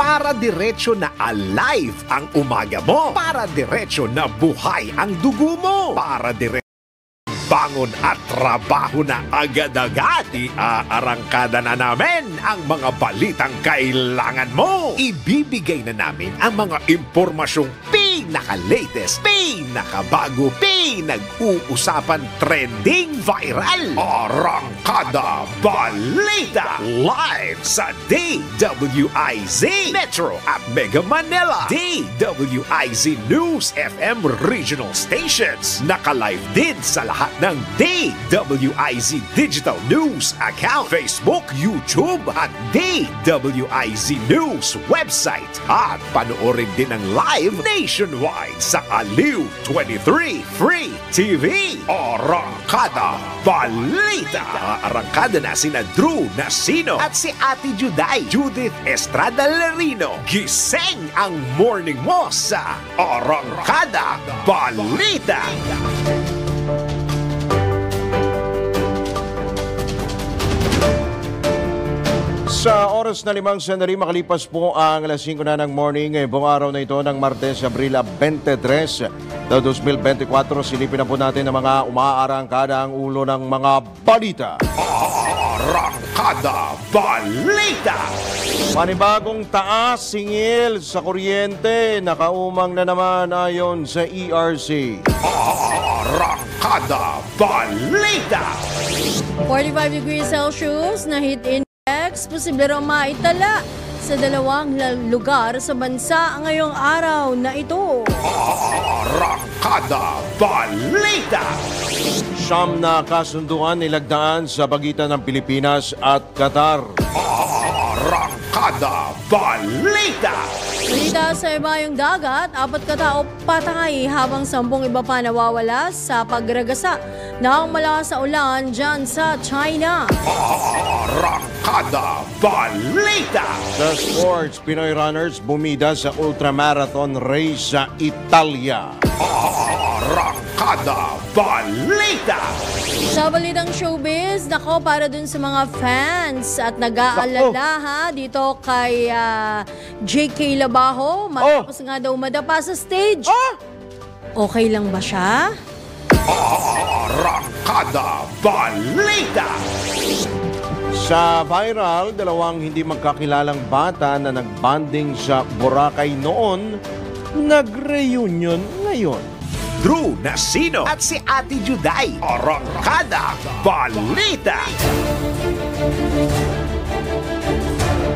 Para diretso na alive ang umaga mo. Para diretso na buhay ang dugo mo. Para diretso bangon at trabaho na agad-agad. Iaarangkada na namin ang mga balitang kailangan mo. Ibibigay na namin ang mga impormasyong pinaka-latest, pinakabago, pinag-uusapan, trending, viral. Arangkada Balita live sa DWIZ Metro at Mega Manila. DWIZ News FM regional stations. Naka-live din sa lahat ng DWIZ Digital News account, Facebook, YouTube at DWIZ News website. At panoorin din ang live nationwide sa Aliw 23 Free TV. Arangkada Balita. Arangkada na sina Drew Nasino at si Ate Juday, Judith Estrada Lerino. Gising ang morning mo sa Arangkada Balita. Sa oras na 5 sandali, makalipas po ang alas 5 na ng morning. Buong araw na ito ng Martes, Abril 23, 2024. Silipin na po natin ang mga umaarangkada ang ulo ng mga balita. Arangkada Balita. Panibagong taas singil sa kuryente. Nakaumang na naman ayon sa ERC. Arangkada Balita. 45 degrees Celsius na heat index. Posible raw maitala sa dalawang lugar sa bansa ngayong araw na ito. Arangkada Balita. Siyam na kasunduan nilagdaan sa pagitan ng Pilipinas at Qatar. Arangkada Balita. Balita sa ibayong dagat, 4 katao patay habang 10 iba pa nawawala sa pagragasa ng malakas na ulan dyan sa China. Arangkada Balita. Sa sports, Pinoy runners bumida sa ultramarathon race sa Italia. Arangkada Balita. Sa balitang showbiz, nako para dun sa mga fans at nag-aalala ha, dito kay JK Labajo, matapos nga daw madapa sa stage. Okay lang ba siya? Arangkada Balita. Sa viral, dalawang hindi magkakilalang bata na nagbanding sa Boracay noon, nag-reunion ngayon. Drew Nasino at si Ate Juday. Arangkada Balita.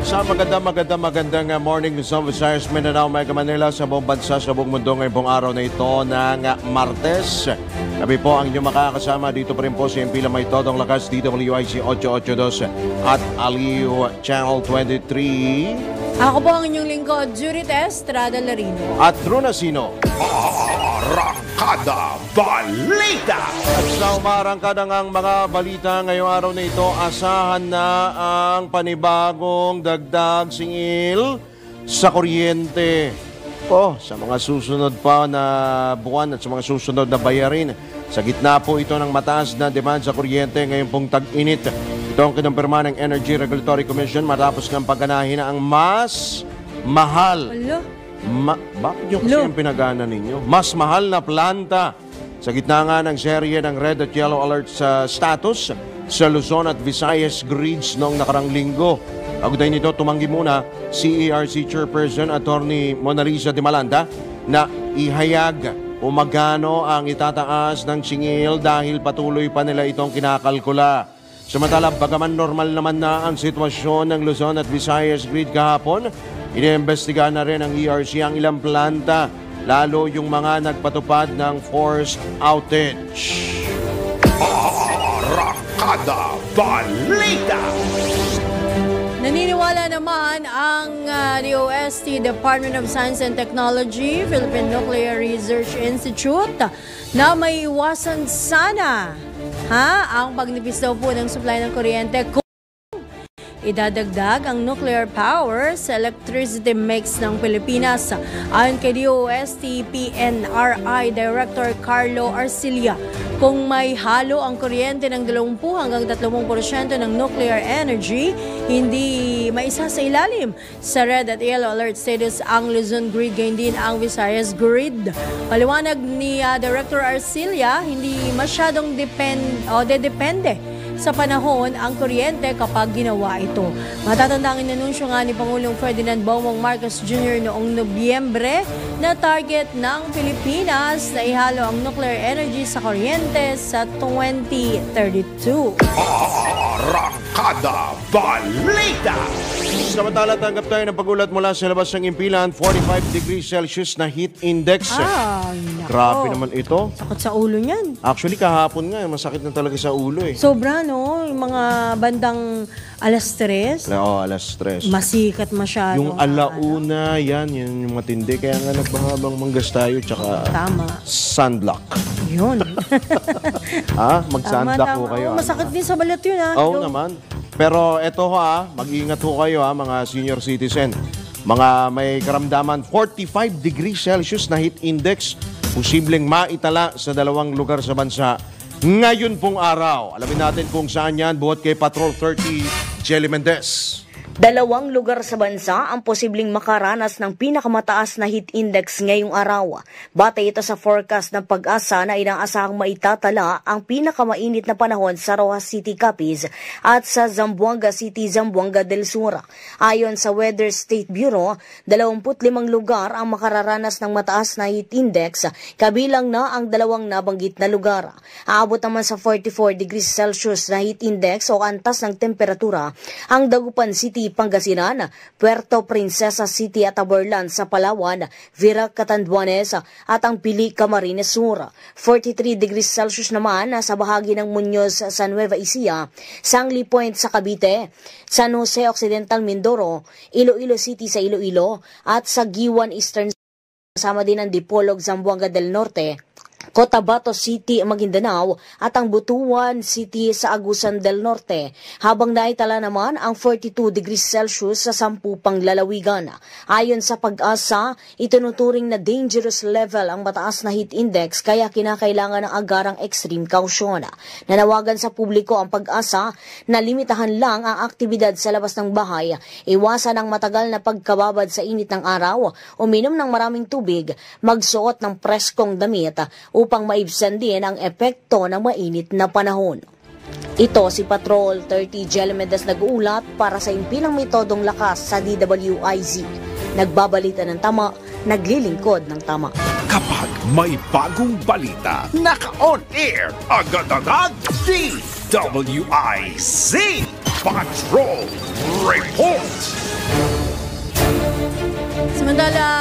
Sa magandang morning sa Visayas, Mindanao, Mega Manila, sa buong bansa, sa buong mundo ngayong araw na ito ng Martes. Kami po ang inyong makakasama dito pa rin po sa MP Lamay Todong Lakas, DWIC 882 at Aliw Channel 23. Ako po ang inyong lingkod, Judith Estrada Lerino. At Drew Nasino. Arangkada Balita. At sa umarangkada ang mga balita ngayong araw na ito, asahan na ang panibagong dagdag singil sa kuryente. Sa mga susunod pa na buwan at sa mga susunod na bayarin. Sa gitna po ito ng mataas na demand sa kuryente ngayong pong tag-init. Ito ang kinumpirma ng Energy Regulatory Commission matapos ng pagganahin na ang mas mahal. Bakit yung kasi ang pinagana ninyo? Mas mahal na planta. Sa gitna nga ng serye ng red at yellow alert sa status sa Luzon at Visayas grids noong nakarang linggo. Kaugnay nito, tumanggi muna si ERC Chairperson Attorney Mona Lisa de Malanda na ihayag o magkano ang itataas ng singil dahil patuloy pa nila itong kinakalkula. Samantala, bagaman normal naman na ang sitwasyon ng Luzon at Visayas grid kahapon, iniimbestiga na rin ng ERC ang ilang planta, lalo yung mga nagpatupad ng forced outage. Arangkada Balita. Naniniwala naman ang DOST, Department of Science and Technology, Philippine Nuclear Research Institute, na may iwasan sana ang pagnipis daw po ng supply ng kuryente kung idadagdag ang nuclear power sa electricity mix ng Pilipinas. Ayon kay DOST PNRI Director Carlo Arcilia, Kung may halo ang kuryente ng 20 hanggang 30% ng nuclear energy, hindi maisa sa ilalim sa red at yellow alert status ang Luzon grid, gayon din ang Visayas grid. Paliwanag ni Director Arcilia, hindi masyadong depende sa panahon ang kuryente kapag ginawa ito. Matatanda ang inanunsyo nga ni Pangulong Ferdinand Bongbong Marcos Jr. noong Nobyembre na target ng Pilipinas na ihalo ang nuclear energy sa kuryente sa 2032. Arangkada Balita! Samantala, tanggap tayo ng pagulat mula sa labas ng impilan, 45 degrees Celsius na heat index. Grabe naman ito. Sakit sa ulo niyan. Actually, kahapon nga, masakit na talaga sa ulo eh. Sobra, no? Yung mga bandang alas 3. Oo, alas 3. Masikat masyado. Yung alauna, yan yung matindi. Kaya nga nagmahabang manggas tayo, tsaka Tama. sunblock. Yun. Mag-sunblock ho kayo. Masakit din sa balat yun, ha? Oo naman. Pero eto ho mag-iingat ho kayo mga senior citizen. Mga may karamdaman, 45 degrees Celsius na heat index, posibleng maitala sa 2 lugar sa bansa ngayon pong araw. Alamin natin kung saan yan, buhat kay Patrol 30, Jelly Mendez. 2 lugar sa bansa ang posibleng makaranas ng pinakamataas na heat index ngayong araw. Batay ito sa forecast ng Pag-asa na inaasahang maitatala ang pinakamainit na panahon sa Rojas City, Capiz at sa Zamboanga City, Zamboanga del Sur. Ayon sa Weather State Bureau, 25 lugar ang makararanas ng mataas na heat index, kabilang na ang 2 nabanggit na lugar. Aabot naman sa 44 degrees Celsius na heat index o antas ng temperatura ang Dagupan City, Pangasinan, Puerto Princesa City at Aborlan sa Palawan, Virac, Catanduanes at ang Pili, Camarines Sur. 43 degrees Celsius naman sa bahagi ng Muñoz sa Nueva Ecija, Sangli Point sa Cavite, San Jose Occidental, Mindoro, Iloilo City sa Iloilo at sa Giwan Eastern, kasama din ang Dipolog, Zamboanga del Norte, Cotabato City, Maguindanao at ang Butuan City sa Agusan del Norte, habang naitala naman ang 42 degrees Celsius sa 10 pang lalawigan. Ayon sa Pag-asa, itinuturing na dangerous level ang mataas na heat index kaya kinakailangan ng agarang extreme caution. Nanawagan sa publiko ang Pag-asa na limitahan lang ang aktibidad sa labas ng bahay, iwasan ang matagal na pagkababad sa init ng araw, uminom ng maraming tubig, magsuot ng preskong damit upang maibsan din ang epekto ng mainit na panahon. Ito si Patrol 30 Jelly Mendez nag-uulat para sa impilang metodong lakas sa DWIZ. Nagbabalita ng tama, naglilingkod ng tama. Kapag may bagong balita, naka-on air agad-agad DWIZ Patrol Report. Samantala,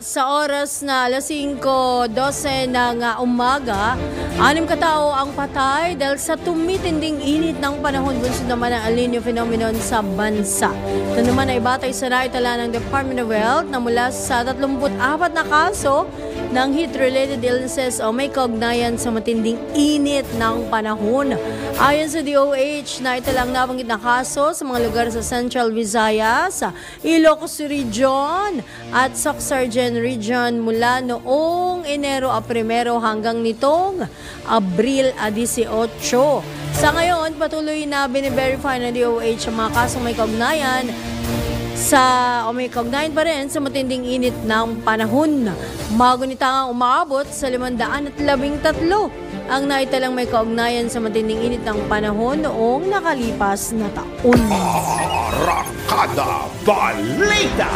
sa oras na alas 5:12 ng umaga, 6 katao ang patay dahil sa tumitinding init ng panahon bunsod naman ang El Niño phenomenon sa bansa. Ito naman ay batay sa naitala ng Department of Health na mula sa 34 na kaso ng heat-related illnesses o may kaugnayan sa matinding init ng panahon. Ayon sa DOH, naitalang nabanggit na kaso sa mga lugar sa Central Visayas, Ilocos Region at Soxargen Region mula noong Enero 1 hanggang nitong Abril 18. Sa ngayon, patuloy na bine-verify ng DOH ang mga kasong may kaugnayan may kaugnayan pa rin sa matinding init ng panahon. Magunitang umaabot sa 513 ang naitalang may kaugnayan sa matinding init ng panahon noong nakalipas na taon. Arangkada Balita!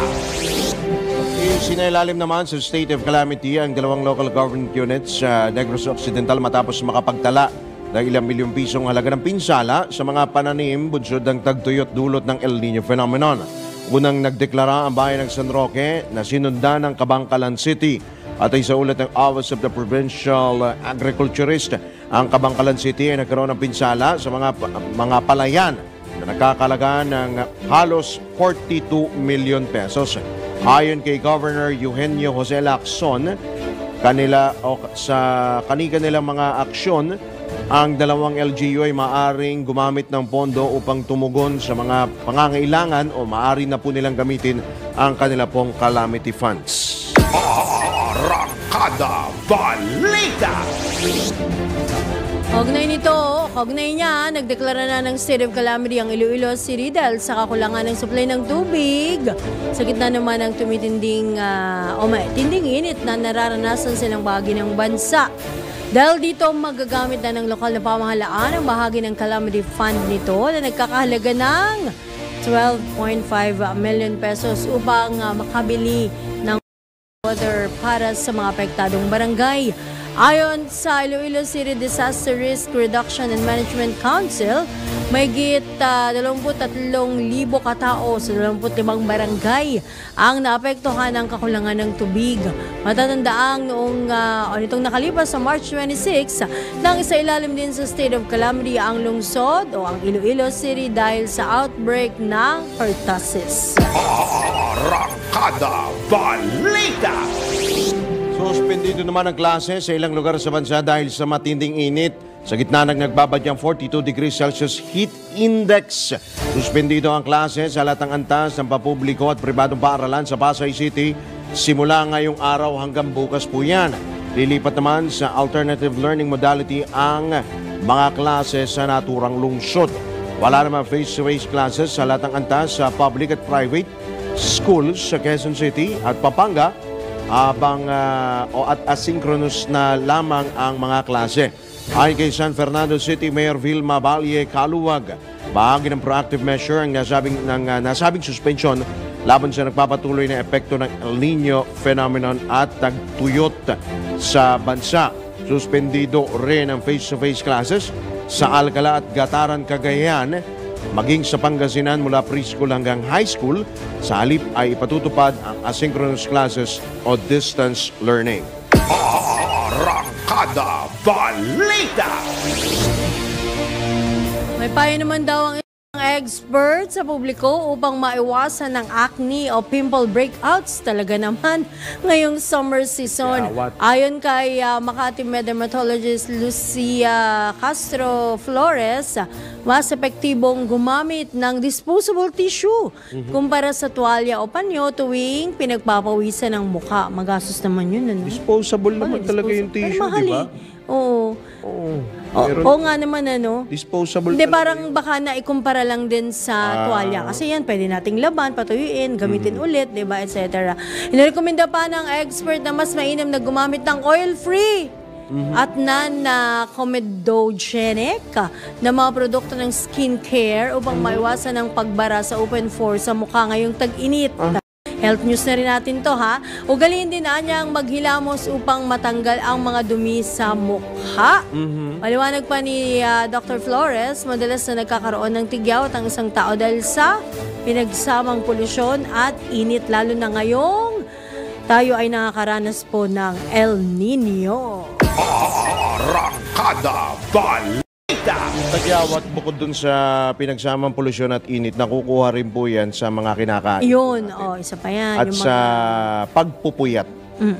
Sinailalim naman sa state of calamity ang 2 local government units sa Negros Occidental matapos makapagtala ng ilang milyong pisong halaga ng pinsala sa mga pananim bunsod ng tagtuyot dulot ng El Niño phenomenon. Unang nagdeklara ang bayan ng San Roque na sinundan ng Kabangkalan City. At ay sa ulat ng Office of the Provincial Agriculturist, ang Kabangkalan City ay nagkaroon ng pinsala sa mga palayan na nakakalaga ng halos 42 million pesos. Ayon kay Governor Eugenio Jose Lacson, sa kanilang mga aksyon, ang 2 LGU ay maaring gumamit ng pondo upang tumugon sa mga pangangailangan o maaari na po nilang gamitin ang kanila pong calamity funds. Arangkada Balita! Kaugnay niya, nagdeklara na ng state of calamity ang Iloilo City dahil sa kakulangan ng supply ng tubig. Sa gitna naman ng tinding init na nararanasan silang bahagi ng bansa. Dahil dito magagamit na ng lokal na pamahalaan ang bahagi ng calamity fund nito na nagkakahalaga ng 12.5 million pesos upang makabili ng water para sa mga apektadong barangay. Ayon sa Iloilo City Disaster Risk Reduction and Management Council, mahigit 23,000 katao sa 25 barangay ang naapektuhan ng kakulangan ng tubig. Matatandaang nitong nakalipas sa March 26, nang isailalim din sa state of calamity ang lungsod o ang Iloilo City dahil sa outbreak ng pertussis. Arangkada Balita! Suspendido naman ang klase sa ilang lugar sa bansa dahil sa matinding init. Sa gitna ng nagbabadyang 42 degrees Celsius heat index. Suspendido ang klase sa latang antas ng papubliko at pribadong paaralan sa Pasay City simula ngayong araw hanggang bukas po yan. Lilipat naman sa alternative learning modality ang mga klase sa naturang lungsod. Wala naman face-to-face classes sa latang antas sa public at private schools sa Quezon City at Pampanga at asynchronous na lamang ang mga klase. Ayon kay San Fernando City Mayor Vilma Valle Caluwag, bahagi ng proactive measure ang nasabing suspension laban sa nagpapatuloy na epekto ng El Nino phenomenon at tagtuyot sa bansa. Suspendido rin ang face-to-face classes sa Alcala at Gataran, Cagayan, maging sa Pangasinan mula preschool hanggang high school. Sa halip ay ipatutupad ang asynchronous classes o distance learning. Arangkada Balita! May payo naman daw ang expert sa publiko upang maiwasan ng acne o pimple breakouts talaga naman ngayong summer season. Ayon kay Makati dermatologist Lucia Castro Flores, mas epektibong gumamit ng disposable tissue kumpara sa tuwalya o panyo tuwing pinagpapawisan ng mukha. Magastos naman yun. Ano? Disposable naman talaga yung tissue, di ba? Oo. Oo nga naman Disposable. Hindi, parang baka na ikumpara lang din sa tuwalya. Kasi yan, pwede nating laban, patuyuin, gamitin ulit, diba, etc. Inirekomenda pa ng expert na mas mainam na gumamit ng oil-free at non-comedogenic na mga produkto ng skincare upang maiwasan ang pagbara sa open pores sa mukha ngayong tag-init. Health news na rin natin to, ha. Ugaliin din na niyang maghilamos upang matanggal ang mga dumi sa mukha. Maliwanag pa ni Dr. Flores, madalas na nagkakaroon ng tigyawat ang isang tao dahil sa pinagsamang polusyon at init, lalo na ngayong tayo ay nakakaranas po ng El Nino. Arangkada Balita! Tagyawat bukod dun sa pinagsamang polusyon at init, nakukuha rin po yan sa mga kinakain. Yun, isa pa yan. At yung sa pagpupuyat.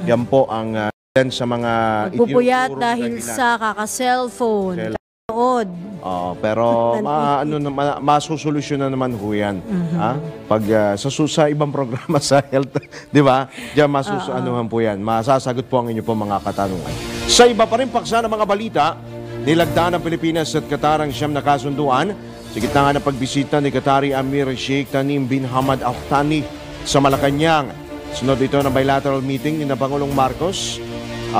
Yan po ang yan sa mga pagpupuyat dahil sa kaka-cellphone. Pero masusolusyonan naman ho yan. Pag sa ibang programa sa health, di ba? Diyan masusuanuhan po yan. Masasagot po ang inyo po mga katanungan. Sa iba pa rin paksa ng mga balita, nilagdaan ng Pilipinas at Qatar ang siyam na kasunduan sa gitna nga ng pagbisita ni Qatari Amir Sheikh Tamim bin Hamad Al Thani sa Malacanang. Sunod ito ng bilateral meeting ni Pangulong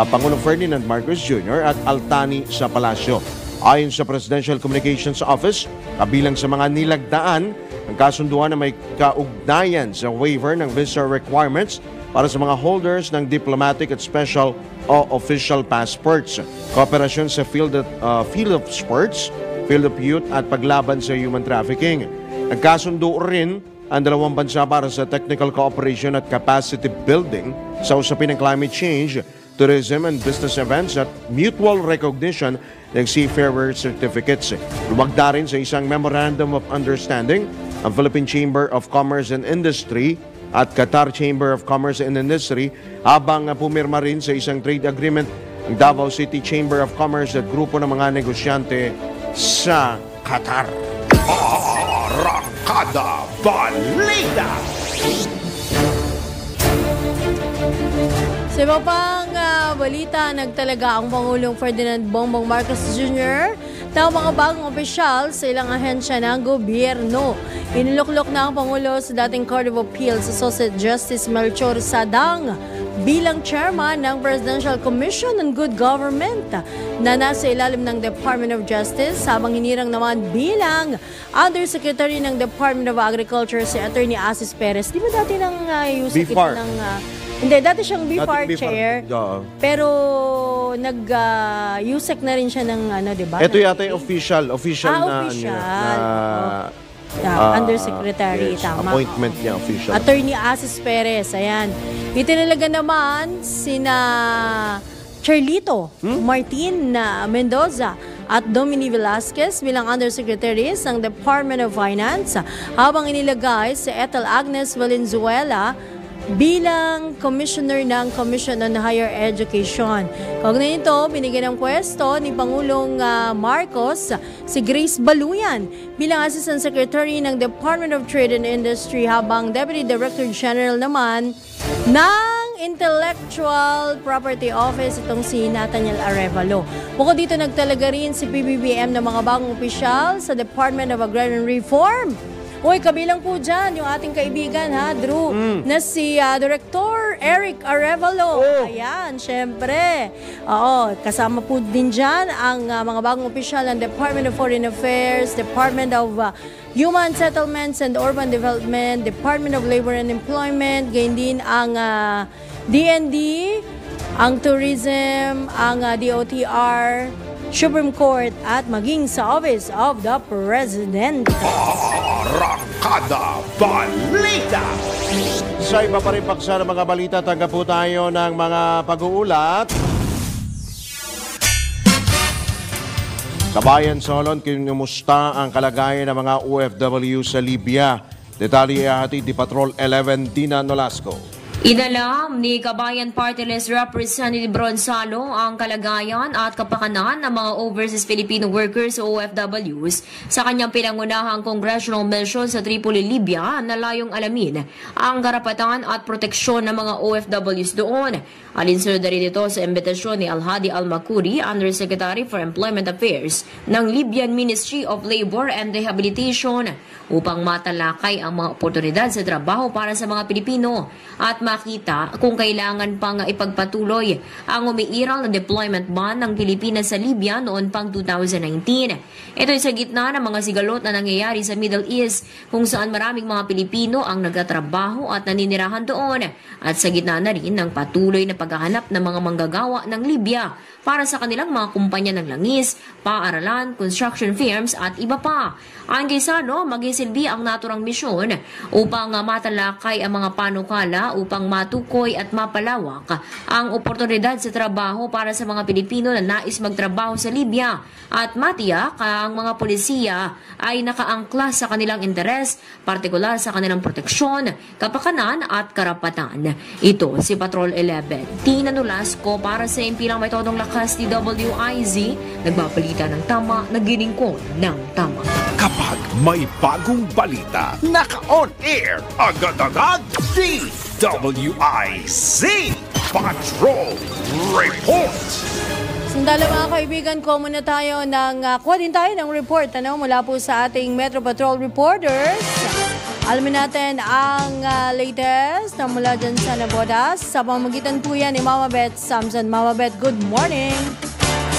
Pangulong Ferdinand Marcos Jr. at Al Thani sa palasyo. Ayon sa Presidential Communications Office, kabilang sa mga nilagdaan ang kasunduan na may kaugnayan sa waiver ng visa requirements para sa mga holders ng diplomatic at special o official passports, kooperasyon sa field of sports, field of youth at paglaban sa human trafficking. Nagkasundo rin ang dalawang bansa para sa technical cooperation at capacity building sa usapin ng climate change, tourism and business events at mutual recognition ng seafarer certificates. Lumagda rin sa isang memorandum of understanding ang Philippine Chamber of Commerce and Industry at Qatar Chamber of Commerce and Industry, habang pumirma rin sa isang trade agreement ang Davao City Chamber of Commerce at grupo ng mga negosyante sa Qatar. Arangkada Balita! Sa iba pang balita, nagtalaga ang Pangulong Ferdinand Bongbong Marcos Jr. ng mga bagong opisyal sa ilang ahensya ng gobyerno. Iniluklok na ang Pangulo sa dating Court of Appeals Associate Justice Melchor Sadang bilang chairman ng Presidential Commission on Good Government na nasa ilalim ng Department of Justice, habang hinirang naman bilang Undersecretary ng Department of Agriculture si Attorney Asis Perez. Di ba dati nang usap ito ng... hindi, dati siyang BFAR chair, pero nag-USEC na rin siya ng di ba? Ito yata yung official Undersecretary, yes, tama. Appointment niya, official. Attorney Asis Perez, ayan. Itinalaga naman sina Charlito Martin Mendoza at Dominic Velasquez bilang undersecretaries ng Department of Finance, habang inilagay si Ethel Agnes Valenzuela bilang Commissioner ng Commission on Higher Education. Kaugnay nito, binigyan ng pwesto ni Pangulong Marcos si Grace Baluyan bilang Assistant Secretary ng Department of Trade and Industry, habang Deputy Director General naman ng Intellectual Property Office itong si Nathaniel Arevalo. Bukod dito, nagtalaga rin si PBBM ng mga bagong opisyal sa Department of Agrarian Reform. Uy, kabilang po dyan yung ating kaibigan, Drew, na si Director Eric Arevalo. Ayan, syempre. Oo, kasama po din dyan ang mga bagong opisyal ng Department of Foreign Affairs, Department of Human Settlements and Urban Development, Department of Labor and Employment, gayon din ang DND, ang Tourism, ang DOTR, Supreme Court, at maging sa Office of the President. Arangkada Balita! Sa iba pa rin paksa ng mga balita, tanggap po tayo ng mga pag-uulat. Kabayan Solon, kinumusta ang kalagayan ng mga OFW sa Libya? Detalye ihahatid ni Patrol 11 Dina Nolasco. Inalam ni Kabayan Party List Representative Bronsalo ang kalagayan at kapakanan ng mga overseas Filipino workers o OFWs sa kanyang pinangunahang congressional mission sa Tripoli, Libya, na layong alamin ang karapatan at proteksyon ng mga OFWs doon. Alinsunod na rin ito sa imbitasyon ni Alhadi Al-Makuri, Undersecretary for Employment Affairs ng Libyan Ministry of Labor and Rehabilitation, upang matalakay ang mga oportunidad sa trabaho para sa mga Pilipino at makita kung kailangan pang ipagpatuloy ang umiiral na deployment ban ng Pilipinas sa Libya noon pang 2019. Ito ay sa gitna ng mga sigalot na nangyayari sa Middle East, kung saan maraming mga Pilipino ang nagtatrabaho at naninirahan doon, at sa gitna na rin ng patuloy na paghahanap ng mga manggagawa ng Libya para sa kanilang mga kumpanya ng langis, paaralan, construction firms at iba pa. Ayon kay Sano, magisilbi ang naturang misyon upang matalakay ang mga panukala upang matukoy at mapalawak ang oportunidad sa trabaho para sa mga Pilipino na nais magtrabaho sa Libya, at matiyak ang mga polisiya ay nakaangkla sa kanilang interes, partikular sa kanilang proteksyon, kapakanan at karapatan. Ito si Patrol 11 Tina Nolasco para sa impilang may todong lakas ni WIZ, nagbabalita ng tama, naglilingkod ng tama. Kapag may bagong balita, naka-on-air agad-agad DWIZ Patrol Report! Sandali mga kaibigan, ko muna tayo kuha din tayo ng report mula po sa ating Metro Patrol reporters. Alamin natin ang latest na mula dyan sa Navotas. Sa pamamagitan po yan ni Mama Beth Samson. Mama Beth, good morning!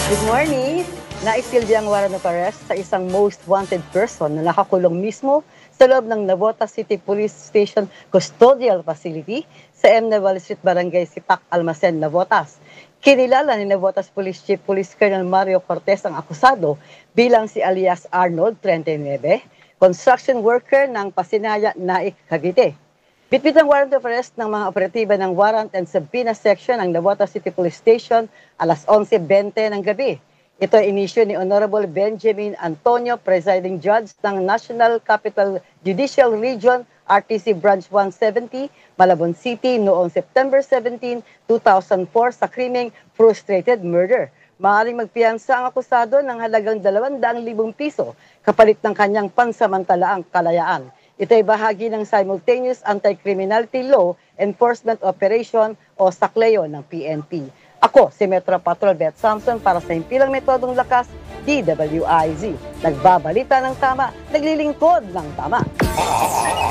Good morning! Naisilbi ang warrant of arrest sa isang most wanted person na nakakulong mismo sa loob ng Navotas City Police Station Custodial Facility sa M. Naval Street, Barangay Sipak, Almacen, Navotas. Kinilala ni Navotas Police Chief Police Colonel Mario Cortez ang akusado bilang si alias Arnold 39, construction worker ng Pasinaya, Naik, Cavite. Bitbit ang warrant of arrest ng mga operatiba ng Warrant and Subpoena Section ng Navotas City Police Station alas 11:20 ng gabi. Ito ay inisyu ni Honorable Benjamin Antonio, Presiding Judge ng National Capital Judicial Region, RTC Branch 170, Malabon City noong September 17, 2004 sa krimeng frustrated murder. Maaaring magpiyansa ang akusado ng halagang 200,000 piso kapalit ng kanyang pansamantalaang kalayaan. Ito ay bahagi ng simultaneous anti-criminality law Enforcement Operation o SACLEO ng PNP. Ako, si Metro Patrol Beth Samson para sa Himpilang Metodong Lakas, DWIZ. Nagbabalita ng tama, naglilingkod ng tama.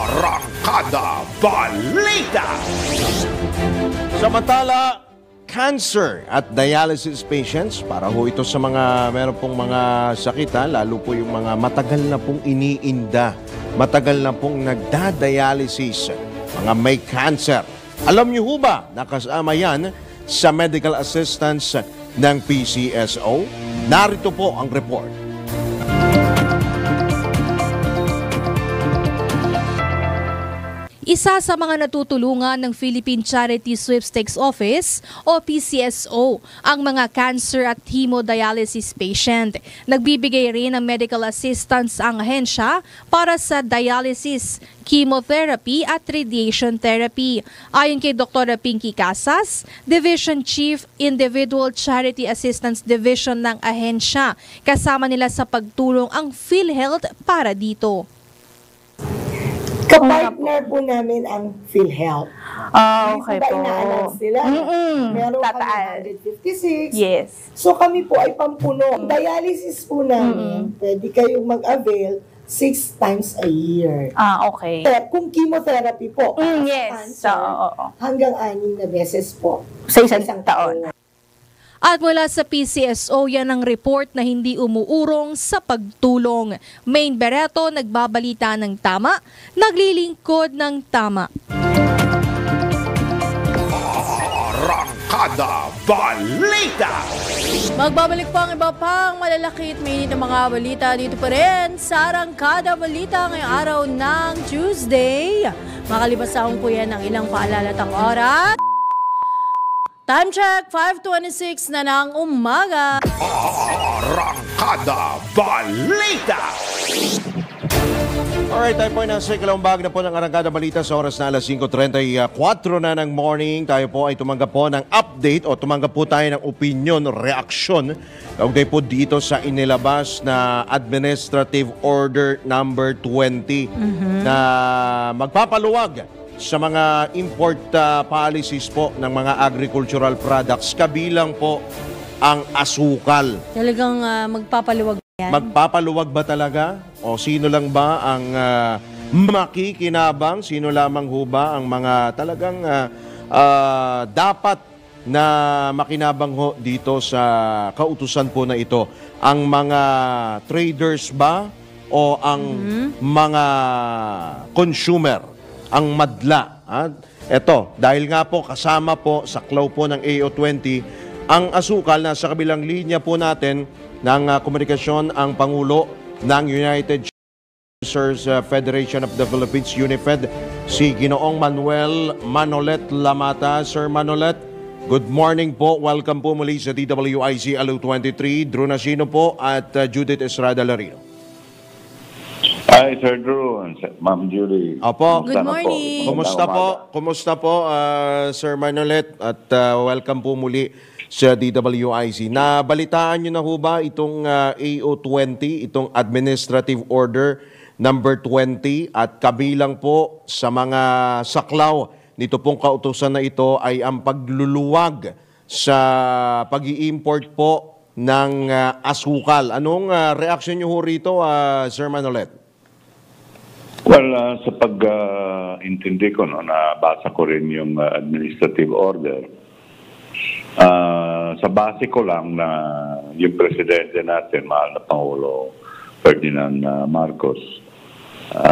Arangkada Balita! Samantala, cancer at dialysis patients, para ho ito sa mga meron pong mga sakit, lalo po yung mga matagal na pong iniinda, matagal na pong nagda-dialysis, mga may cancer. Alam niyo ho ba, nakasama yan sa medical assistance ng PCSO? Narito po ang report. Isa sa mga natutulungan ng Philippine Charity Sweepstakes Office o PCSO ang mga cancer at hemodialysis patient. Nagbibigay rin ng medical assistance ang ahensya para sa dialysis, chemotherapy at radiation therapy. Ayon kay Dr. Pinky Casas, Division Chief, Individual Charity Assistance Division ng ahensya, kasama nila sa pagtulong ang PhilHealth para dito. Kapartner po namin ang PhilHealth. Okay po. po. Ina-announce nila. Meron Tataas. kami 156. Yes. So kami po ay pampuno. Dialysis po namin, pwede kayong mag-avail 6 times a year. Okay. Pero kung chemotherapy po, Yes. cancer, Oo. hanggang 6 na beses po. Sa isang taon. At mula sa PCSO, yan ang report na hindi umuurong sa pagtulong. Main Bereto, nagbabalita ng tama, naglilingkod ng tama. Arangkada Balita! Magbabalik po ang iba pang malalaki at mainit na mga balita dito pa rin sa Arangkada Balita ngayong araw ng Tuesday. Makalipas po yan ng ilang paalalatang oras. Time check, 5:26 na ng umaga. Arangkada Balita! Alright, tayo po ay nasa ikalawang bahagi na po ng Arangkada Balita sa oras na alas 5:34 na ng morning. Tayo po ay tumanggap po ng update o tumanggap po tayo ng opinion, reaksyon kaugnay po dito sa inilabas na Administrative Order number 20 na magpapaluwag sa mga import policies po ng mga agricultural products, kabilang po ang asukal. Talagang magpapaluwag yan. Magpapaluwag ba talaga? O sino lang ba ang makikinabang? Sino lamang ho ba ang mga talagang dapat na makinabang ho dito sa kautusan po na ito? Ang mga traders ba o ang mga consumer? Ang madla. Ito, dahil nga po kasama po sa klaw po ng AO20 ang asukal. Na sa kabilang linya po natin ng komunikasyon ang Pangulo ng United Producers Federation of the Philippines, UNIFED, si Ginoong Manuel Manolet Lamata. Sir Manolet, good morning po. Welcome po muli sa DWIZ LU23. Drew Nasino po at Judith Estrada Larino. Hi, Sir Drew and Ma'am Julie. Opo. Good morning. Kumusta po, Sir Manolet, at welcome po muli sa DWIZ. Nabalitaan nyo na ho ba itong AO20, itong Administrative Order number 20, at kabilang po sa mga saklaw nito pong kautusan na ito ay ang pagluluwag sa pag-i-import po ng asukal. Anong reaksyon nyo ho rito, Sir Manolet? Well, sa pag-intindi ko, nabasa ko rin yung administrative order. Sa base ko lang na yung presidente natin, mahal na Pangulo Ferdinand Marcos,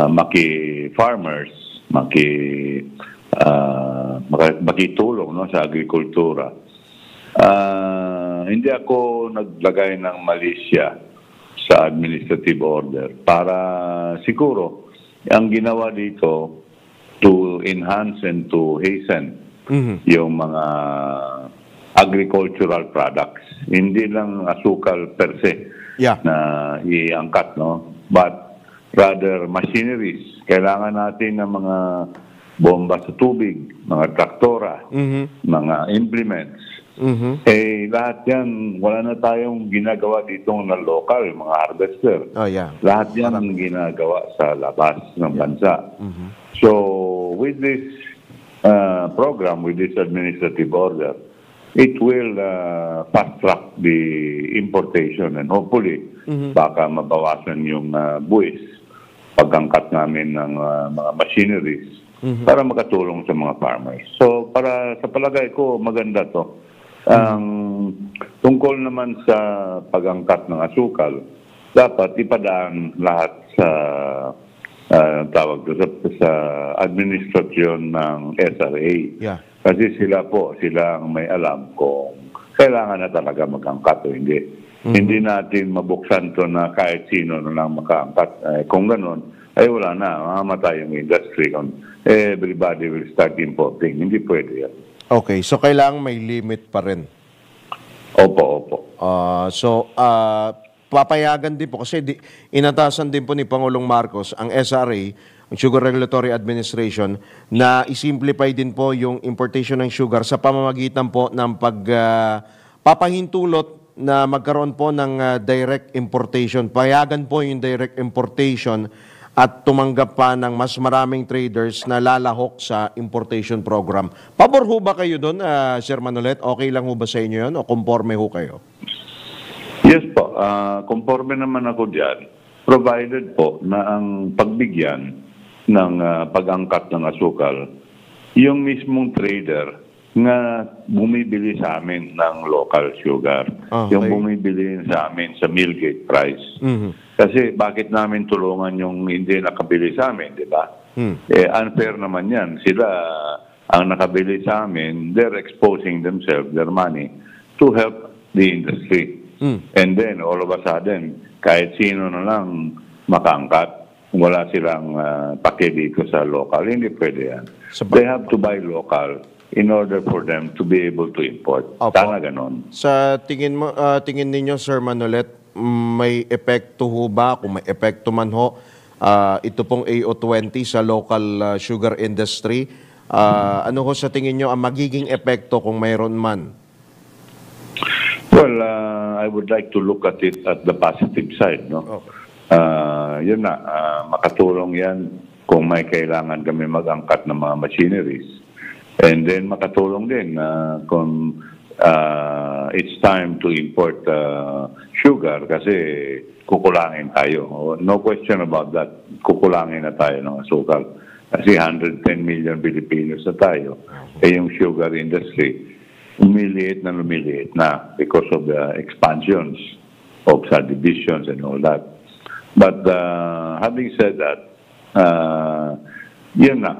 maki-farmers, makitulong sa agrikultura. Hindi ako naglagay ng malisya sa administrative order para siguro ang ginawa dito to enhance and to hasten yung mga agricultural products. Hindi lang asukal per se na iangkat, no? But rather machineries. Kailangan natin ng mga bomba sa tubig, mga traktora, mga implements. Lahat yan, wala na tayong ginagawa dito na local, mga harvester. Lahat yan ang ginagawa sa labas ng bansa. So, with this program, with this administrative order, it will fast-track the importation and hopefully baka mabawasan yung buwis pag-angkat namin ng mga machineries para makatulong sa mga farmers. So, para sa palagay ko, maganda to. Tungkol naman sa pag-angkat ng asukal, dapat ipadaan lahat sa tawag doon sa administrasyon ng SRA. Yeah. Kasi sila ang may alam kung kailangan na talaga mag-angkat o hindi. Hindi natin mabuksan to na kahit sino na lang maka-angkat. Kung ganun, ay wala na, mamamatay yung industry. Everybody will start importing. Hindi pwede yan. Okay, so kailangan may limit pa rin. Opo. Papayagan din po kasi inatasan din po ni Pangulong Marcos ang SRA, ang Sugar Regulatory Administration, na isimplify din po yung importation ng sugar sa pamamagitan po ng papahintulot na magkaroon po ng direct importation. Payagan po yung direct importation at tumanggap pa ng mas maraming traders na lalahok sa importation program. Pabor ho ba kayo doon, Sir Manolet? Okay lang ho ba sa inyo yun o conforme ho kayo? Yes po, conforme naman ako diyan, provided po na ang pagbigyan ng pag-angkat ng asukal, yung mismong trader na bumibili sa amin ng local sugar, yung bumibili sa amin sa mill gate price. Kasi bakit namin tulungan yung hindi nakabili sa amin, di ba? Unfair naman yan. Sila ang nakabili sa amin, they're exposing themselves, their money, to help the industry. And then, all of a sudden, kahit sino na lang makaangkat, wala silang pake dito sa local. Hindi pwede yan. They have to buy local in order for them to be able to import. Sana ganon. Sa tingin ninyo, Sir Manolet, may epekto ho ba? Kung may epekto man ho, ito pong AO20 sa local sugar industry, ano ho sa tingin nyo ang magiging epekto kung mayroon man? Well, I would like to look at it at the positive side, no? Yun na, makatulong yan kung may kailangan kami mag-angkat ng mga machineries. And then makatulong din kung it's time to import sugar kasi kukulangin tayo. No question about that. Kukulangin na tayo ng asukal. Kasi 110 million Filipinos na tayo. Yung sugar industry, lumiliit na because of the expansions of subdivisions and all that. But having said that, yun na,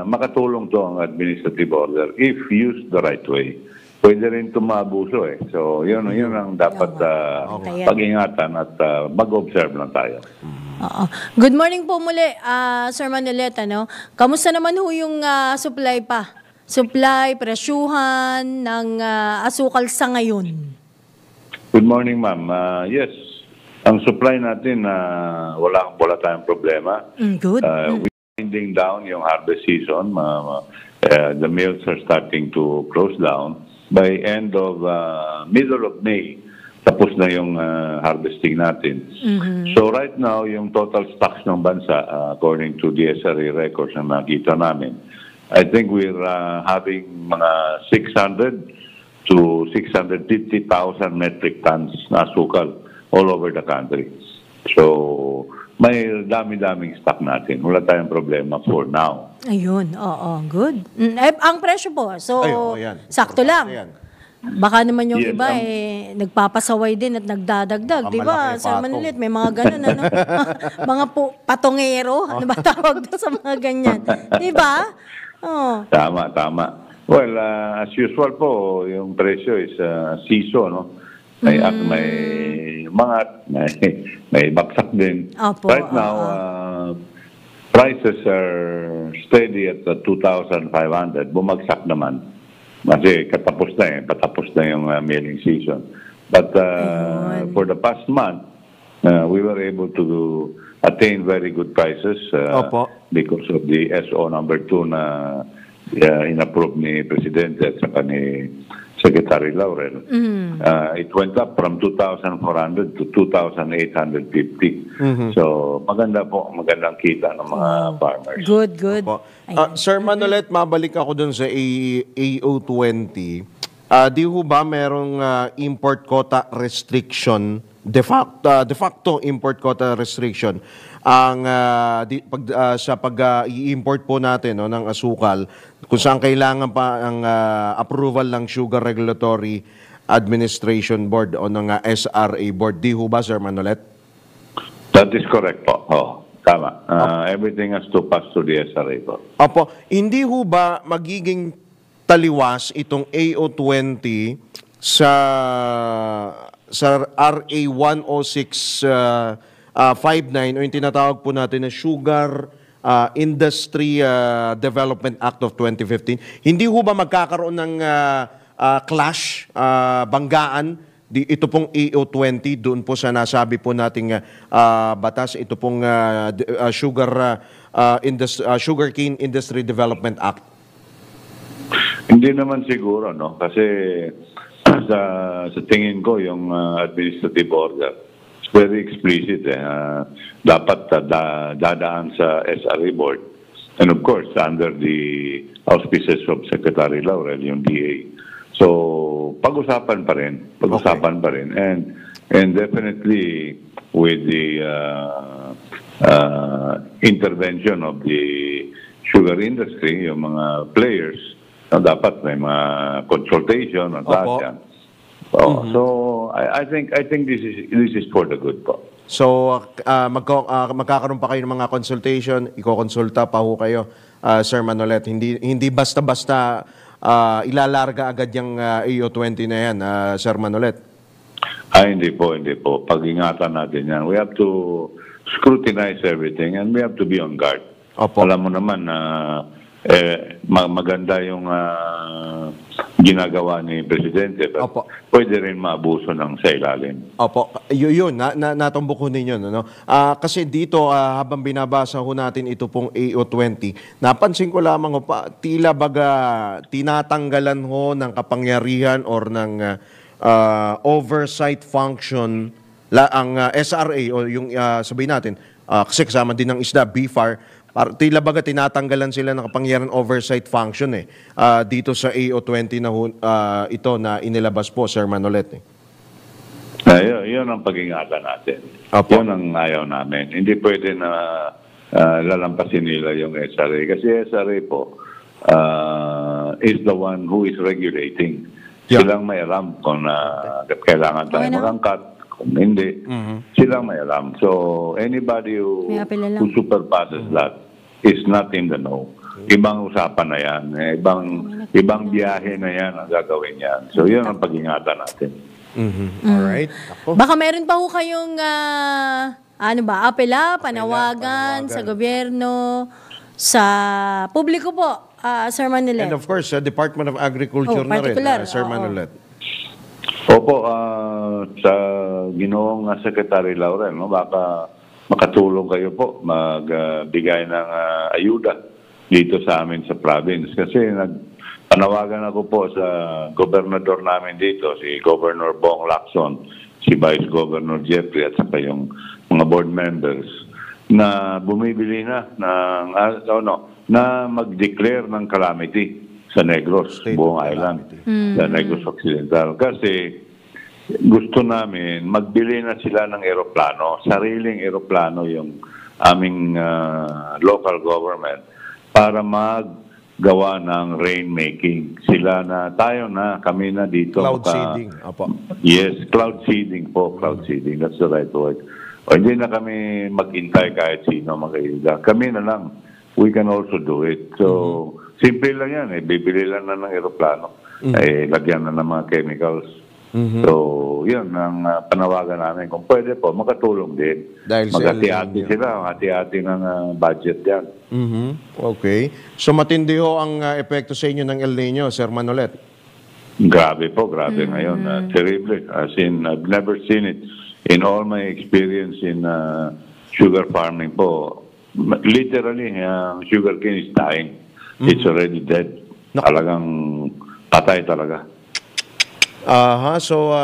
makatulong to ang administrative order if used the right way. Pwede rin tumabuso eh. So yun ang dapat pag-ingatan at mag-observe lang tayo. Good morning po muli, Sir Manolet. Kamusta naman ho yung supply pa? Supply, presyuhan ng asukal sa ngayon? Good morning, ma'am. Yes, ang supply natin, wala tayong problema. Good. We're winding down yung harvest season. The mills are starting to close down. By end of middle of May, tapos na yung harvesting natin. So right now, yung total stocks ng bansa, according to DSRA records na nakita namin, I think we're having mga 600 to 650,000 metric tons na asukal all over the country. So, may dami-daming stock natin. Wala tayong problema for now. Ayun, good. Ang presyo po, so sakto lang. Baka naman yung iba nagpapasaway din at nagdadagdag, di ba? Sa Manolet, may mga ganun, mga patongero, ano ba tawag doon sa mga ganyan? Di ba? Tama. Well, as usual po, yung presyo is season, no? May mangat, may baksak din. Right now, prices are steady at 2,500. Bumagsak naman. Kasi patapos na yung milling season. But for the past month, we were able to attain very good prices because of the SO number 2 na in-approve ni Presidente at saka ni Secretary Laurel. It went up from 2,400 to 2,850. So maganda po, magandang kita ng mga farmers. Good, good. Sir Manolet, mabalik ako dun sa AO20. Di ho ba merong import quota restriction, de facto import quota restriction ang sa pag-i-import po natin ng asukal, kung saan kailangan pa ang approval ng Sugar Regulatory Administration Board o ng SRA Board. Di ho ba, Sir Manolet? That is correct po. Tama. Everything has to pass to the SRA po. Opo. Hindi ho ba magiging taliwas itong AO20 sa RA 10659 o yung tinatawag po natin na Sugar Industry Development Act of 2015? Hindi ho ba magkakaroon ng clash, banggaan, ito pong AO20 doon po sa nasabi po nating batas, ito pong Sugarcane Industry Development Act? Hindi naman siguro, no? Kasi sa tingin ko, yung administrative order, it's very explicit. Dapat dadaan sa SRA Board. And of course, under the auspices of Secretary Laurel, yung DA. So, pag-usapan pa rin. Pag-usapan pa rin. And definitely, with the intervention of the sugar industry, yung mga players, dapat may mga consultation at lahat yan. So I think this is for the good po. So magkakaroon pa kayo ng mga consultation, iko-konsulta pa ho kayo, Sir Manolet. Hindi basta-basta ilalarga agad yung AO20 na yan, Sir Manolet. Hindi po. Pag-ingatan natin yan. We have to scrutinize everything and we have to be on guard. Alam mo naman na maganda yung ginagawa ni Presidente, pero pwede rin maabuso ng sa ilalim. Opo, yun, natumbok ho ninyo. Kasi dito, habang binabasa ho natin ito pong AO20, napansin ko lamang ho pa, tila baga tinatanggalan ho ng kapangyarihan or ng oversight function ang SRA o yung sabihin natin, kasi kasama din ng isda, BFAR, tila baga tinatanggalan sila ng kapangyarihan oversight function dito sa AO20 na ito na inilabas po, Sir Manolet. Yun ang pag-ingatan natin. Yun ang ayaw namin. Hindi pwede na lalampasin nila yung SRA. Kasi SRA po is the one who is regulating. Silang may alam kung kailangan tayo magangkat, kung hindi. Silang may alam. So anybody who superpasses that is not in the know. Ibang usapan na yan. Ibang biyahe na yan ang gagawin yan. So yun ang pag-ingatan natin. Alright. Baka meron pa ho kayong apela, panawagan sa gobyerno, sa publiko po, Sir Manolet. And of course, Department of Agriculture na rin, Sir Manolet. Opo, sa ginoong Secretary Laurel, baka makatulong kayo po, magbigay ng ayuda dito sa amin sa province. Kasi panawagan ako po sa gobernador namin dito, si Governor Bong Lacson, si Vice Governor Jeffrey at saka yung mga board members na bumibili na mag-declare ng calamity sa Negros, buong island, sa Negros Occidental. Kasi gusto namin magbili na sila ng eroplano, sariling eroplano yung aming local government para maggawa ng rainmaking. Kami na dito. Cloud seeding. Yes, cloud seeding po, cloud seeding. That's the right word. Hindi na kami maghintay kahit sino mag-iida. Kami na lang. We can also do it. So, simple lang yan. Bibili lang na ng eroplano. Lagyan na ng mga chemicals. So, yun ang panawagan namin. Kung pwede po, makatulong din. Mag-hati-hati sila, hati-hati ng budget yan. Okay. So, matindi ho ang epekto sa inyo ng El Nino, Sir Manolet? Grabe po, grabe ngayon. Terrible. As in, I've never seen it in all my experience in sugar farming po. Literally, sugarcane is dying. It's already dead. Talagang patay talaga. So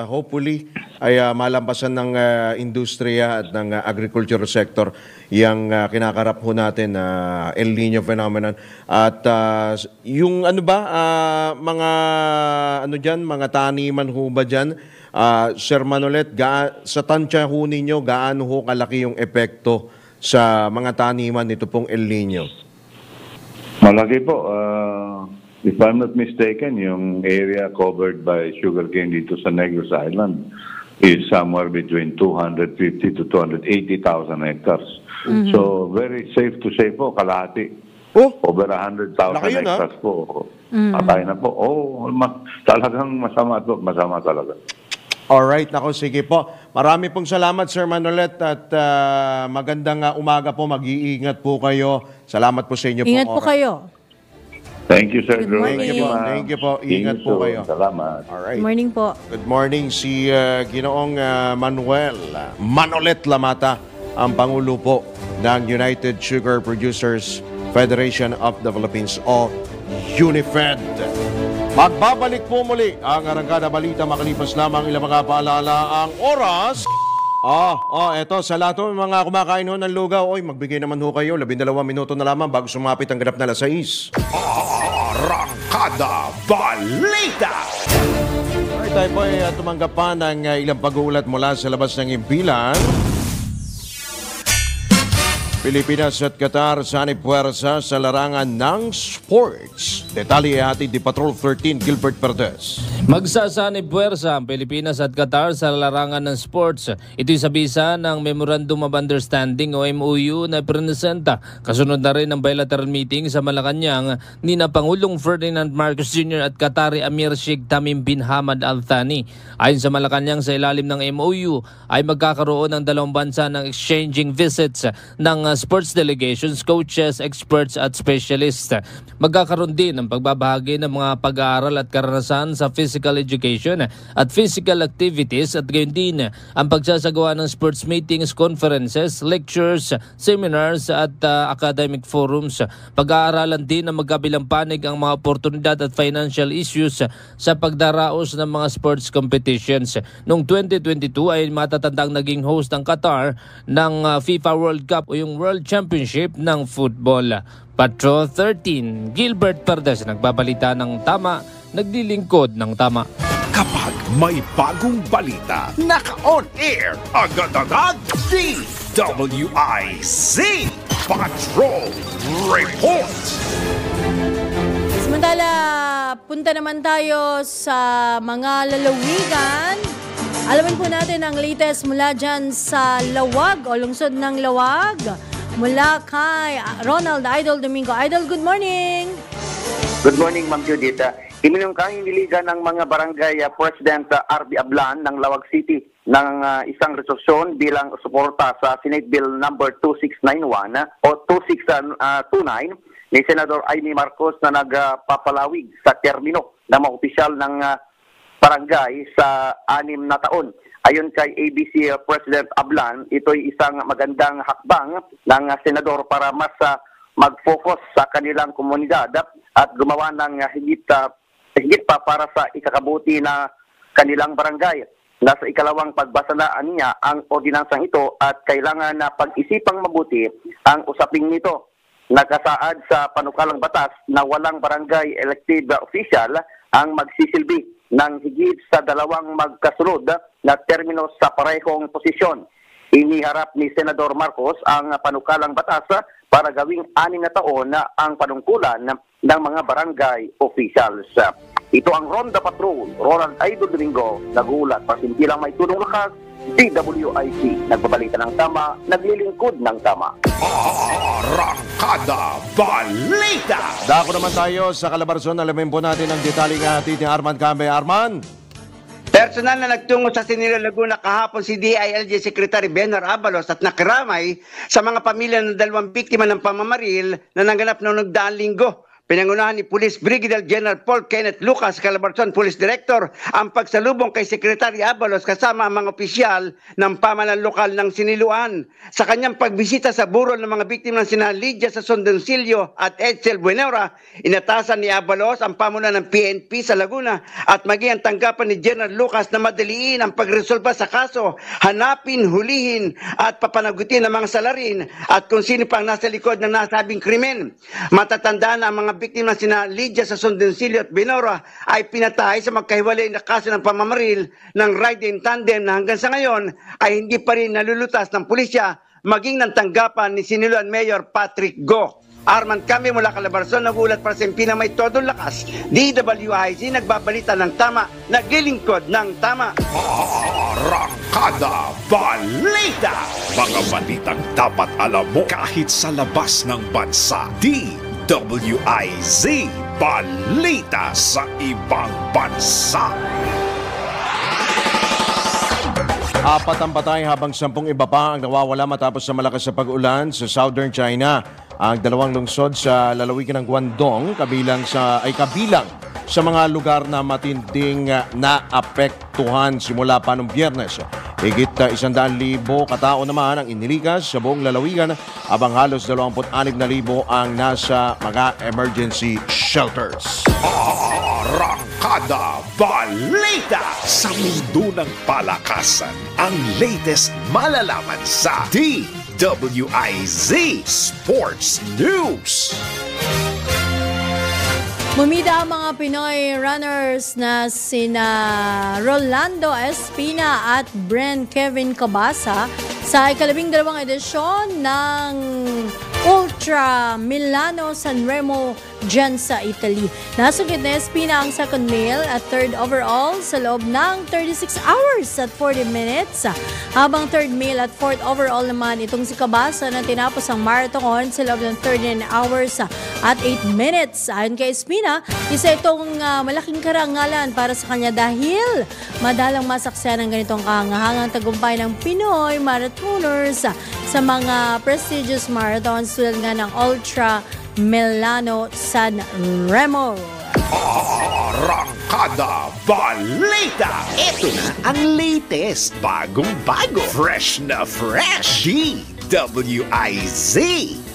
hopefully ay malampasan ng industriya at ng agriculture sector yung kinakarap ho natin na El Nino phenomenon. At yung ano ba, mga ano dyan, mga taniman ho ba dyan, Sir Manolet, sa tansya ho ninyo, gaano ho kalaki yung epekto sa mga taniman nito pong El Nino? Malaki po. If I'm not mistaken, yung area covered by sugarcane dito sa Negros Island is somewhere between 250 to 280,000 hectares. So, very safe to say po, kalahati. Over 100,000 hectares po. Patay na po. Talagang masama to. Masama talaga. Alright, nako, sige po. Marami pong salamat, Sir Manolet, at magandang umaga po. Mag-iingat po kayo. Salamat po sa inyo. Ingat po kayo. Thank you, Sir. Good morning. Thank you po. Ingat po kayo. Salamat. Alright. Good morning po. Good morning, si Ginoong Manuel Manolet Lamata, ang Pangulo po ng United Sugar Producers Federation of the Philippines o UNIFED. Magbabalik po muli ang Arangkada Balita makalipas lamang ilang mga paalala ang oras. Eto, sa lahat ng mga kumakain ho ng lugaw, magbigay naman ho kayo, 12 minuto na lamang bago sumapit ang ganap na 6. Arangkada Balita! Tayo po ay tumanggap pa ng ilang pag-uulat mula sa labas ng impilan. Pilipinas at Qatar sanib puwersa sa larangan ng sports. Detalye hatid ni Patrol 13 Gilbert Perdes. Magsasanib puwersa ang Pilipinas at Qatar sa larangan ng sports. Ito'y sa bisa ng Memorandum of Understanding o MOU na presenta. Kasunod na rin ang bilateral meeting sa Malacanang ni na Pangulong Ferdinand Marcos Jr. at Qatari Amir Sheikh Tamim bin Hamad Al Thani. Ayon sa Malacanang, sa ilalim ng MOU ay magkakaroon ng dalawang bansa ng exchanging visits ng sports delegations, coaches, experts at specialists. Magkakaroon din ng pagbabahagi ng mga pag-aaral at karanasan sa physical education at physical activities at gayon din ang pagsasagawa ng sports meetings, conferences, lectures, seminars at academic forums. Pag-aaralan din ng magkabilang panig ang mga oportunidad at financial issues sa pagdaraos ng mga sports competitions. Noong 2022 ay matatandang naging host ang Qatar ng FIFA World Cup o yung World Championship ng football. Patrol 13, Gilbert Perdes, nagbabalita ng tama, naglilingkod ng tama. Kapag may bagong balita, naka-on air, agad-agad, DWIZ Patrol Report! Samantala, punta naman tayo sa mga lalawigan. Alamin po natin ang latest mula dyan sa Lawag o lungsod ng Lawag. Mula kay Ronald Idol Domingo. Idol, good morning! Good morning, Ma'am Judith. Iminungkahing niligan ng mga barangay President RB Ablan ng Lawag City ng isang resolusyon bilang suporta sa Senate Bill number 2691 o 2629 ni Senador Amy Marcos na nagpapalawig sa termino ng mga opisyal ng barangay sa 6 na taon. Ayon kay ABC President Ablan, ito'y isang magandang hakbang ng senador para mas mag-focus sa kanilang komunidad at gumawa ng higit pa para sa ikakabuti na kanilang barangay. Nasa ikalawang pagbasa na niya ang ordinansang ito at kailangan na pag-isipang mabuti ang usaping nito. Nakasaad sa panukalang batas na walang barangay elected official ang magsisilbi ng higit sa 2 magkasunod na termino sa parehong posisyon. Iniharap ni Senador Marcos ang panukalang batas para gawing 6 na taon na ang panungkulan ng mga barangay officials. Ito ang Ronda Patrol, Ronald Idol Domingo, nagulat para hindi lang may tulong lakas, DWIC, nagbabalita ng tama, naglilingkod ng tama. Arangkada Balita! Dako naman tayo sa Calabarzon. Alamin po natin ang detalye ng hatid ni Arman Cambe. Arman? Personal na nagtungo sa Sinilo, Laguna kahapon si DILG Secretary Benor Abalos at nakiramay sa mga pamilya ng 2 biktima ng pamamaril na nanganap noong nagdaang linggo. Pinangunahan ni Police Brigadier General Paul Kenneth Lucas, Calabarzon Police Director, ang pagsalubong kay Secretary Abalos kasama ang mga opisyal ng pamahalaan lokal ng Siniluan. Sa kanyang pagbisita sa burol ng mga biktima ng sina Lydia Sasondoncillo at Edsel Buenora, inatasan ni Abalos ang pamunuan ng PNP sa Laguna at maging ang tanggapan ni General Lucas na madaliin ang pagresolba sa kaso, hanapin, hulihin at papanagutin ang mga salarin at kung sino pang nasa likod ng nasabing krimen. Matatandaan na ang mga biktima sina Lydia Sasondoncillo at Buenora ay pinatay sa magkahiwalay na kaso ng pamamaril ng ride in tandem na hanggang sa ngayon ay hindi pa rin nalulutas ng pulisya maging ng tanggapan ni Siniluan Mayor Patrick Go. Arman kami mula Calabarzon, nagulat para sa Empina May Todong Lakas. DWIZ nagbabalita ng tama, naglilingkod ng tama. Arangkada Balita! Mga balitang dapat alam mo kahit sa labas ng bansa. DWIZ Balita sa ibang bansa. 4 ang patay habang 10 iba pa ang nawawala matapos sa malakas na pag-ulan sa southern China. Ang 2 lungsod sa lalawigan ng Guangdong kabilang sa mga lugar na matinding naapektuhan simula pa noong Biyernes. Higit 100,000 katao naman ang inilikas sa buong lalawigan habang halos 26,000 ang nasa mga emergency shelters. Arangkada Balita! Sa mundo ng palakasan, ang latest malalaman sa DWIZ Sports News. Bumida ang mga Pinoy runners na sina Rolando Espina at Bren Kevin Cabasa sa ika-12 edisyon ng Ultra Milano Sanremo dyan sa Italy. Nasugid na Espina ang second male at third overall sa loob ng 36 hours at 40 minutes. Habang third male at fourth overall naman itong si Cabasa na tinapos ang marathon sa loob ng 39 hours at 8 minutes. Ayon kay Espina, isa itong malaking karangalan para sa kanya dahil madalang masaksihan ng ganitong kahangahangang tagumpay ng Pinoy marathoners sa mga prestigious marathons tulad nga ng Ultra Milano Sanremo. Arangkada Balita! Ito na ang latest, bagong-bago, fresh na fresh, DWIZ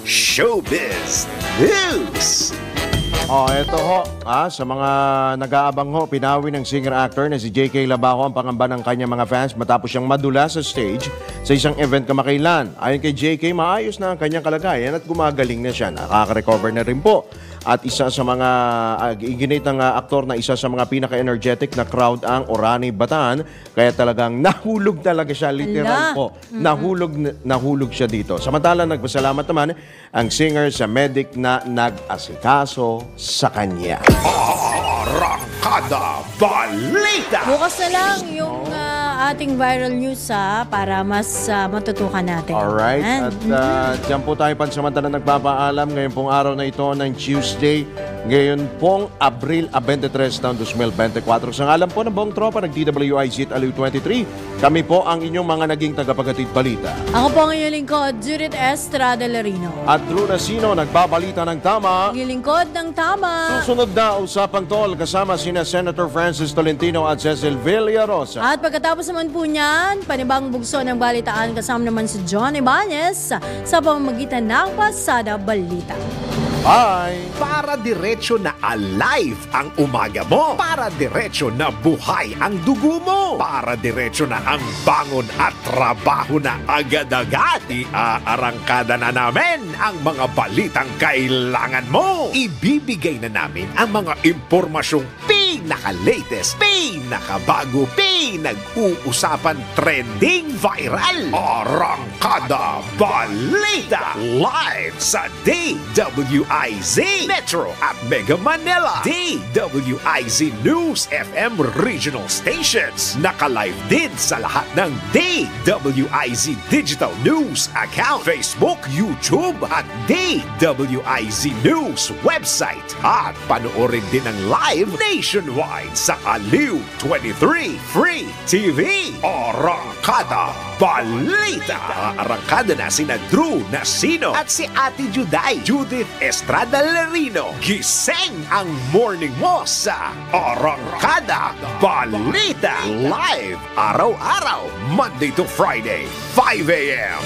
Showbiz News. Ito ho, sa mga nag-aabang ho, pinawi ng singer-actor na si JK Labajo ang pangamba ng kanyang mga fans matapos siyang madula sa stage sa isang event kamakailan. Ayon kay JK, maayos na ang kanyang kalagayan at gumagaling na siya. Nakaka-recover na rin po. At isa sa mga iginit ng aktor na isa sa mga pinaka-energetic na crowd ang Orani Bataan. Kaya talagang nahulog talaga siya, literal po. Nahulog siya dito. Samantala, nagpasalamat naman ang singer sa medic na nag-asikaso sa kanya. Arangkada Balita! Bukas na lang yung ating viral news para mas matutukan natin. Alright. At dyan po tayo pansamantala nagpapaalam ngayong pong araw na ito ng Tuesday. Ngayon pong Abril 23 taong 2024. Sa ngalan po ng buong tropa ng DWIZ at Aliw 23, kami po ang inyong mga naging tagapaghatid balita. Ako po ang inyong lingkod, Judith Estrada Larino. At Drew Nasino, nagbabalita ng tama. Ang lingkod ng tama. Susunod na Usapang Tol kasama sina Senator Francis Tolentino at Cecil Villarosa. At pagkatapos naman po niyan, panibang bugso ng balitaan kasama naman si John Ibanez sa pamamagitan ng Pasada Balita. Bye! Para diretso na alive ang umaga mo. Para diretso na buhay ang dugo mo. Para diretso na ang bangon at trabaho na agad-agad. Iarangkada na namin ang mga balitang kailangan mo. Ibibigay na namin ang mga impormasyong pinaka-latest, pinakabago, pinag-uusapan, trending, viral. Arangkada Balita live sa DWIZ Metro at Mega Manila. DWIZ News FM regional stations. Naka-live din sa lahat ng DWIZ Digital News account, Facebook, YouTube at DWIZ News website. At panoorin din ang live nation nationwide sa Aliw 23 Free TV. Arangkada Balita. Arangkada na sina Drew Nasino at si Ate Juday, Judith Estrada Lerino. Gising ang morning mo sa Arangkada Balita. Live araw-araw, Monday to Friday, 5 a.m.